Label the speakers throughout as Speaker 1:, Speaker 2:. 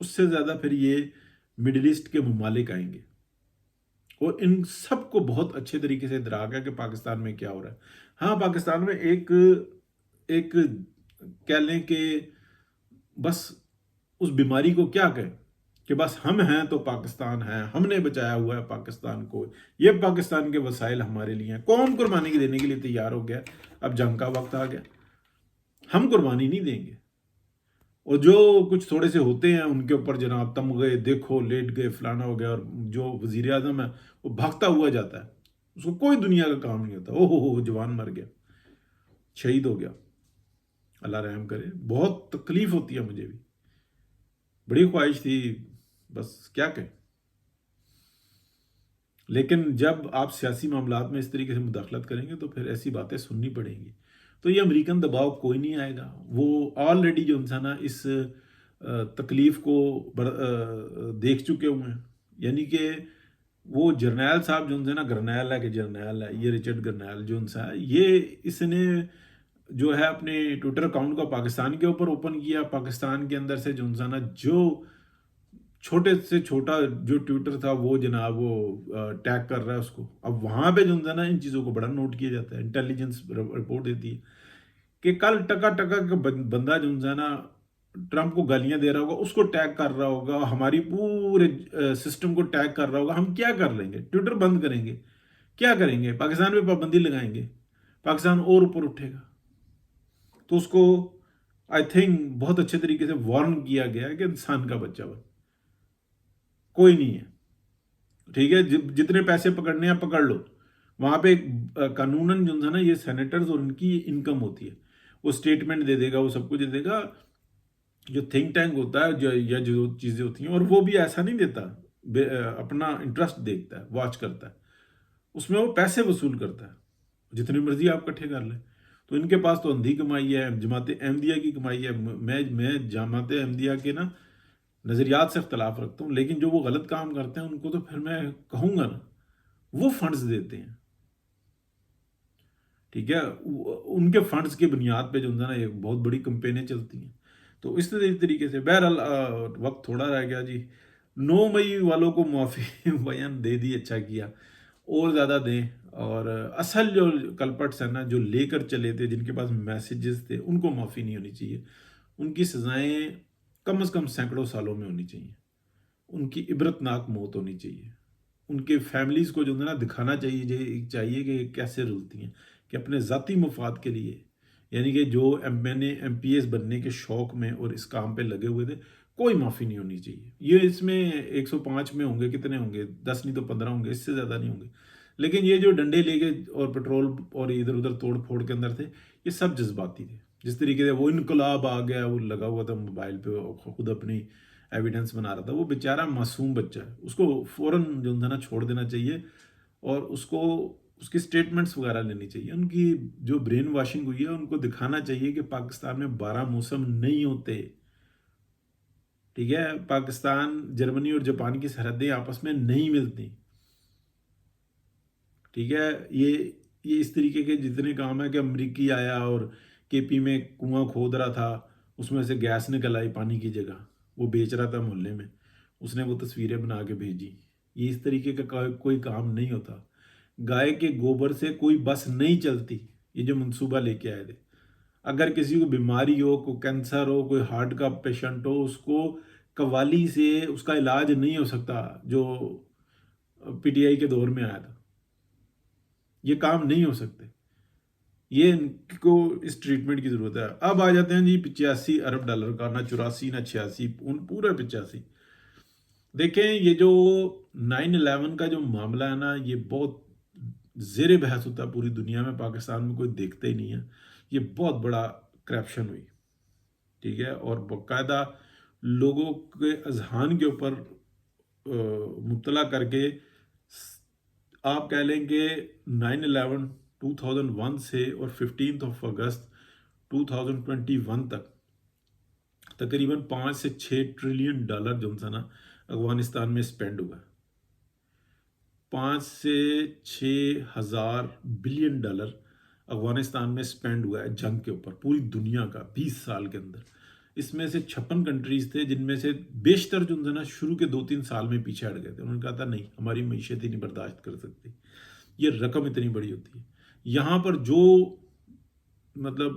Speaker 1: اس سے زیادہ پھر یہ مڈل ایسٹ کے ممالک آئیں گے، اور ان سب کو بہت اچھے طریقے سے ادراک ہے کہ پاکستان میں کیا ہو رہا ہے۔ ہاں، پاکستان میں ایک کہہ لیں کہ بس اس بیماری کو کیا کہیں کہ بس ہم ہیں تو پاکستان ہے، ہم نے بچایا ہوا ہے پاکستان کو، یہ پاکستان کے وسائل ہمارے لیے ہیں، قوم قربانی دینے کے لیے تیار ہو گیا، اب جنگ کا وقت آ گیا، ہم قربانی نہیں دیں گے۔ اور جو کچھ تھوڑے سے ہوتے ہیں ان کے اوپر جناب تم گئے، دیکھو لیٹ گئے، فلانا ہو گیا، اور جو وزیر اعظم ہے وہ بھاگتا ہوا جاتا ہے، اس کو کوئی دنیا کا کام نہیں ہوتا، ہو جوان مر گیا، شہید ہو گیا، اللہ رحم کرے۔ بہت تکلیف ہوتی ہے مجھے بھی، بڑی خواہش تھی، بس کیا کہیں۔ لیکن جب آپ سیاسی معاملات میں اس طریقے سے مداخلت کریں گے تو پھر ایسی باتیں سننی پڑیں گی۔ تو یہ امریکن دباؤ کوئی نہیں آئے گا، وہ آلریڈی جو انسان اس تکلیف کو دیکھ چکے ہوئے ہیں، یعنی کہ وہ جرنیل صاحب جو ان سے نا، گرنیل ہے کہ جرنیل ہے، یہ رچرڈ گرنیل جو ان سے ہے، یہ اس نے جو ہے اپنے ٹویٹر اکاؤنٹ کو پاکستان کے اوپر اوپن کیا، پاکستان کے اندر سے جو انسان ہے، جو چھوٹے سے چھوٹا جو ٹویٹر تھا وہ جناب وہ ٹیگ کر رہا ہے اس کو۔ اب وہاں پہ جو ہے نا ان چیزوں کو بڑا نوٹ کیا جاتا ہے، انٹیلیجنس رپورٹ دیتی ہے کہ کل ٹکا ٹکا کا بندہ جو ہے نا ٹرمپ کو گالیاں دے رہا ہوگا، اس کو ٹیگ کر رہا ہوگا، ہماری پورے سسٹم کو ٹیگ کر رہا ہوگا، ہم کیا کر لیں گے؟ ٹویٹر بند کریں گے؟ کیا کریں گے؟ پاکستان پہ پابندی لگائیں گے؟ پاکستان اور اوپر اٹھے گا۔ تو اس کو آئی تھنک بہت اچھے طریقے سے وارن کیا گیا ہے کہ انسان کا بچہ بن کوئی نہیں ہے، ٹھیک ہے، جتنے پیسے پکڑنے ہیں پکڑ لو۔ وہاں پہ قانوناً جو ہے نا یہ سینیٹرز اور ان کی انکم ہوتی ہے، وہ اسٹیٹمنٹ دے دے گا، وہ سب کچھ دے دے گا۔ جو تھنک ٹینک ہوتا ہے یا جو چیزیں ہوتی ہیں، اور وہ بھی ایسا نہیں دیتا، اپنا انٹرسٹ دیکھتا ہے، واچ کرتا ہے، اس میں وہ پیسے وصول کرتا ہے، جتنی مرضی آپ کٹھے کر لیں۔ تو ان کے پاس تو اندھی کمائی ہے، جماعت احمدیہ کی کمائی ہے۔ میں جماعت احمدیہ کے نا نظریات سے اختلاف رکھتا ہوں، لیکن جو وہ غلط کام کرتے ہیں ان کو تو پھر میں کہوں گا نا وہ فنڈز دیتے ہیں، ٹھیک ہے، ان کے فنڈز کی بنیاد پہ جو ہے نا ایک بہت بڑی کمپینیں چلتی ہیں۔ تو اس طریقے سے بہرحال وقت تھوڑا رہ گیا جی، 9 مئی والوں کو معافی بیان دے دی، اچھا کیا، اور زیادہ دیں۔ اور اصل جو کلپٹس ہیں نا، جو لے کر چلے تھے، جن کے پاس میسیجز تھے، ان کو معافی نہیں ہونی چاہیے، ان کی سزائیں کم از کم سینکڑوں سالوں میں ہونی چاہیے، ان کی عبرتناک موت ہونی چاہیے، ان کے فیملیز کو جو ہے نا دکھانا چاہیے کہ کیسے رلتی ہیں، کہ اپنے ذاتی مفاد کے لیے، یعنی کہ جو ایم پی ایس بننے کے شوق میں اور اس کام پہ لگے ہوئے تھے، کوئی معافی نہیں ہونی چاہیے۔ یہ اس میں 105 میں ہوں گے، کتنے ہوں گے؟ 10 نہیں تو 15 ہوں گے، اس سے زیادہ نہیں ہوں گے۔ لیکن یہ جو ڈنڈے لے کے اور پیٹرول اور ادھر ادھر توڑ پھوڑ کے اندر تھے، یہ سب جذباتی تھے۔ جس طریقے سے وہ انقلاب آ گیا، وہ لگا ہوا تھا موبائل پہ، خود اپنی ایویڈنس بنا رہا تھا، وہ بیچارہ معصوم بچہ ہے، اس کو فوراً جو ہے نا چھوڑ دینا چاہیے، اور اس کو اس کی سٹیٹمنٹس وغیرہ لینی چاہیے۔ ان کی جو برین واشنگ ہوئی ہے، ان کو دکھانا چاہیے کہ پاکستان میں 12 موسم نہیں ہوتے، ٹھیک ہے، پاکستان جرمنی اور جاپان کی سرحدیں آپس میں نہیں ملتی، ٹھیک ہے۔ یہ اس طریقے کے جتنے کام ہے کہ امریکی آیا اور کے پی میں کنواں کھود رہا تھا، اس میں سے گیس نکل آئی پانی کی جگہ، وہ بیچ رہا تھا محلے میں، اس نے وہ تصویریں بنا کے بھیجی۔ یہ اس طریقے کا کوئی کام نہیں ہوتا۔ گائے کے گوبر سے کوئی بس نہیں چلتی، یہ جو منصوبہ لے کے آئے تھے۔ اگر کسی کو بیماری ہو، کوئی کینسر ہو، کوئی ہارٹ کا پیشنٹ ہو، اس کو قوالی سے اس کا علاج نہیں ہو سکتا، جو پی ٹی آئی کے دور میں آیا تھا، یہ کام نہیں ہو سکتے، یہ ان کو اس ٹریٹمنٹ کی ضرورت ہے۔ اب آ جاتے ہیں جی 85 ارب ڈالر کا، نہ 84 نہ 86، پورا 85۔ دیکھیں یہ جو 9/11 کا جو معاملہ ہے نا، یہ بہت زیر بحث ہوتا ہے پوری دنیا میں، پاکستان میں کوئی دیکھتا ہی نہیں ہے۔ یہ بہت بڑا کرپشن ہوئی، ٹھیک ہے، اور باقاعدہ لوگوں کے اذہان کے اوپر مبتلا کر کے، آپ کہہ لیں کہ 9/11 2001 سے اور 15 اگست 2021 تک تقریباً 5 سے 6 ٹریلین ڈالر جو تھا نا افغانستان میں اسپینڈ ہوا ہے۔ 5 سے 6 ہزار بلین ڈالر افغانستان میں اسپینڈ ہوا ہے جنگ کے اوپر، پوری دنیا کا 20 سال کے اندر۔ اس میں سے 56 کنٹریز تھے جن میں سے بیشتر جو ہے نا شروع کے 2-3 سال میں پیچھے ہٹ گئے تھے. انہوں نے کہا تھا نہیں ہماری معیشت ہی نہیں برداشت کر سکتی, یہ رقم اتنی بڑی ہوتی ہے. یہاں پر جو مطلب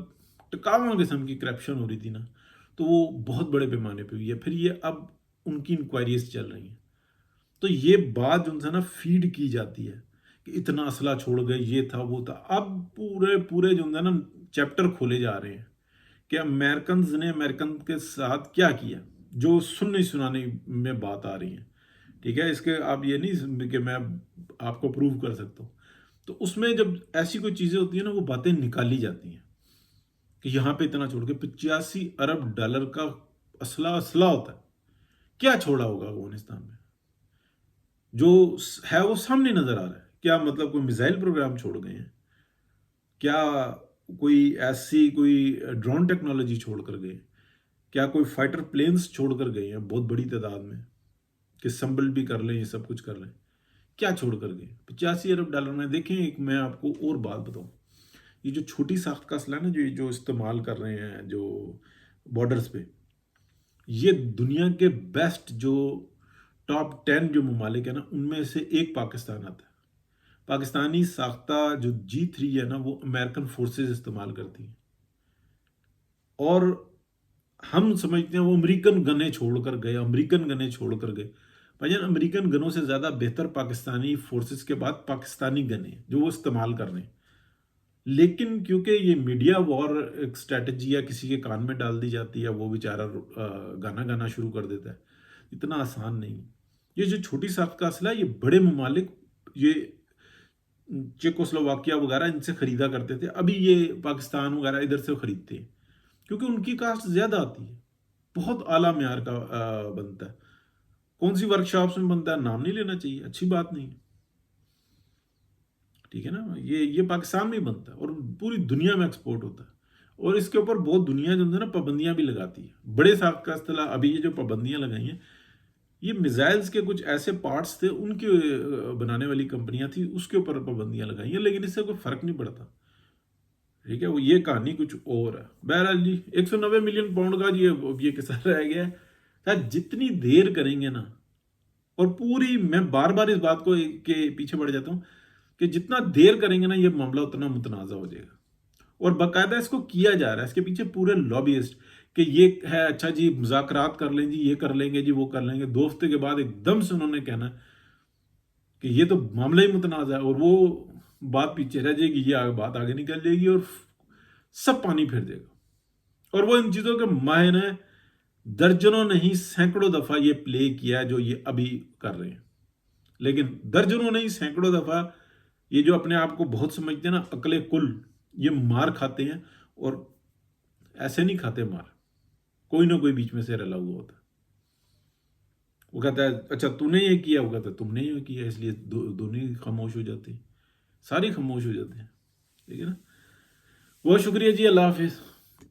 Speaker 1: ٹکاؤں قسم کی کرپشن ہو رہی تھی نا, تو وہ بہت بڑے پیمانے پہ ہوئی ہے. پھر یہ اب ان کی انکوائریز چل رہی ہیں, تو یہ بات جو ہے نا فیڈ کی جاتی ہے کہ اتنا اسلحہ چھوڑ گئے, یہ تھا وہ تھا. اب پورے جو ہے نا چیپٹر کھولے جا رہے ہیں کہ امریکنز نے امریکن کے ساتھ کیا کیا, جو سننے سنانے میں بات آ رہی ہیں. ٹھیک ہے, اس کے آپ یہ نہیں کہ میں آپ کو پروو کر سکتا ہوں. تو اس میں جب ایسی کوئی چیزیں ہوتی ہیں نا, وہ باتیں نکالی جاتی ہیں کہ یہاں پہ اتنا چھوڑ کے 85 ارب ڈالر کا اسلحہ ہوتا ہے. کیا چھوڑا ہوگا افغانستان میں جو ہے وہ سامنے نظر آ رہا ہے. کیا مطلب کوئی میزائل پروگرام چھوڑ گئے ہیں, کیا کوئی ایسی کوئی ڈرون ٹیکنالوجی چھوڑ کر گئے, کیا کوئی فائٹر پلینز چھوڑ کر گئے ہیں بہت بڑی تعداد میں کہ سمبل بھی کر لیں, یہ سب کچھ کر لیں. کیا چھوڑ کر گئے 85 ارب ڈالر میں. دیکھیں ایک میں آپ کو اور بات بتاؤں, یہ جو چھوٹی ساخت کا اسلحہ نا جو استعمال کر رہے ہیں جو بارڈرز پہ, یہ دنیا کے بیسٹ جو ٹاپ 10 جو ممالک ہیں نا ان میں سے ایک پاکستان آتا ہے. پاکستانی ساختہ جو G3 ہے نا وہ امریکن فورسز استعمال کرتی ہیں, اور ہم سمجھتے ہیں وہ امریکن گنیں چھوڑ کر گئے, امریکن گنیں چھوڑ کر گئے. بھائی جان امریکن گنوں سے زیادہ بہتر پاکستانی فورسز کے بعد پاکستانی گنیں جو وہ استعمال کر رہے ہیں. لیکن کیونکہ یہ میڈیا وار ایک اسٹریٹجی ہے, کسی کے کان میں ڈال دی جاتی ہے, وہ بیچارہ گانا شروع کر دیتا ہے. اتنا آسان نہیں. یہ جو چھوٹی ساخت کا اسلحہ یہ بڑے ممالک, یہ چیکوسلوواکیہ وغیرہ ان سے خریدا کرتے تھے. ابھی یہ پاکستان وغیرہ ادھر سے خریدتے ہیں کیونکہ ان کی کاسٹ زیادہ آتی ہے, بہت اعلیٰ معیار کا بنتا ہے. کون سی ورک شاپس میں بنتا ہے نام نہیں لینا چاہیے, اچھی بات نہیں. ٹھیک ہے نا, یہ پاکستان میں ہی بنتا ہے اور پوری دنیا میں ایکسپورٹ ہوتا ہے. اور اس کے اوپر بہت دنیا جو ہے نا پابندیاں بھی لگاتی ہے. بڑے ساخت کا اسلحہ ابھی یہ جو پابندیاں لگائی ہیں, یہ میزائلز کے کچھ ایسے پارٹس تھے ان کے بنانے والی کمپنیاں تھیں, اس کے اوپر پابندیاں لگائی ہیں, لیکن اس سے کوئی فرق نہیں پڑتا. ٹھیک ہے, وہ یہ کہانی کچھ اور ہے. بہرحال جی 190 ملین پاؤنڈ کا جی یہ قصہ رہ گیا ہے. جتنی دیر کریں گے نا, اور پوری میں بار بار اس بات کو کے پیچھے بڑھ جاتا ہوں کہ جتنا دیر کریں گے نا یہ معاملہ اتنا متنازع ہو جائے گا. اور باقاعدہ اس کو کیا جا رہا ہے, اس کے پیچھے پورے لابیسٹ کہ یہ ہے اچھا جی مذاکرات کر لیں جی, یہ کر لیں گے جی, وہ کر لیں گے. 2 ہفتے کے بعد ایک دم سے انہوں نے کہنا کہ یہ تو معاملہ ہی متنازع ہے, اور وہ بات پیچھے رہ جائے گی, یہ بات آگے نکل جائے گی اور سب پانی پھیر دے گا. اور وہ ان چیزوں کے ماہر ہیں, درجنوں نہیں سینکڑوں دفعہ یہ پلے کیا جو یہ ابھی کر رہے ہیں. لیکن درجنوں نہیں سینکڑوں دفعہ یہ جو اپنے آپ کو بہت سمجھتے ہیں نا عقل کل, یہ مار کھاتے ہیں. اور ایسے نہیں کھاتے مار, کوئی نہ کوئی بیچ میں سے رلا ہوا ہوتا ہے. وہ کہتا ہے اچھا تو نے یہ کیا, وہ کہتا ہے تم نے یہ کیا, اس لیے دونوں ہی خاموش ہو جاتے ہیں, سارے خاموش ہو جاتے ہیں. ٹھیک ہے نا, بہت شکریہ جی, اللہ حافظ.